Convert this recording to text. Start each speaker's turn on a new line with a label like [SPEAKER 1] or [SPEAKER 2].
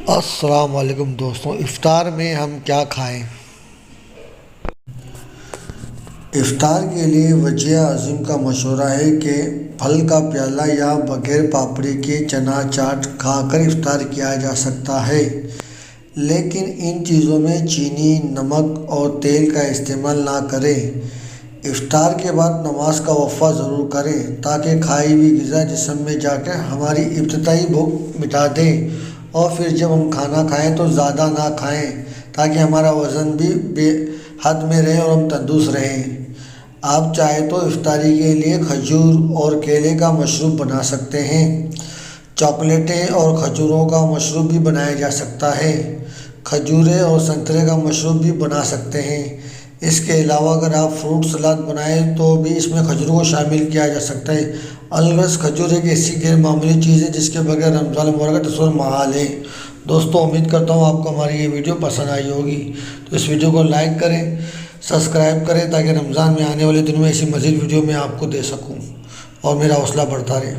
[SPEAKER 1] السلام علیکم دوستوں، افطار میں ہم کیا کھائیں؟ افطار کے لیے وجہ اعظم کا مشورہ ہے کہ پھل کا پیالہ یا بغیر پاپڑی کے چنا چاٹ کھا کر افطار کیا جا سکتا ہے، لیکن ان چیزوں میں چینی، نمک اور تیل کا استعمال نہ کریں۔ افطار کے بعد نماز کا وقفہ ضرور کریں تاکہ کھائی ہوئی غذا جسم میں جا کر ہماری ابتدائی بھوک مٹا دے، اور پھر جب ہم کھانا کھائیں تو زیادہ نہ کھائیں تاکہ ہمارا وزن بھی بے حد میں رہے اور ہم تندرست رہیں۔ آپ چاہیں تو افطاری کے لیے کھجور اور کیلے کا مشروب بنا سکتے ہیں۔ چاکلیٹیں اور کھجوروں کا مشروب بھی بنایا جا سکتا ہے۔ کھجوریں اور سنترے کا مشروب بھی بنا سکتے ہیں۔ اس کے علاوہ اگر آپ فروٹ سلاد بنائیں تو بھی اس میں کھجوروں کو شامل کیا جا سکتا ہے۔ الغرض کھجور ایک ایسی غیر معمولی چیز ہے جس کے بغیر رمضان المبارک کا تصور محال ہے۔ دوستوں، امید کرتا ہوں آپ کو ہماری یہ ویڈیو پسند آئی ہوگی، تو اس ویڈیو کو لائک کریں، سبسکرائب کریں تاکہ رمضان میں آنے والے دنوں میں ایسی مزید ویڈیو میں آپ کو دے سکوں اور میرا حوصلہ بڑھتا رہے۔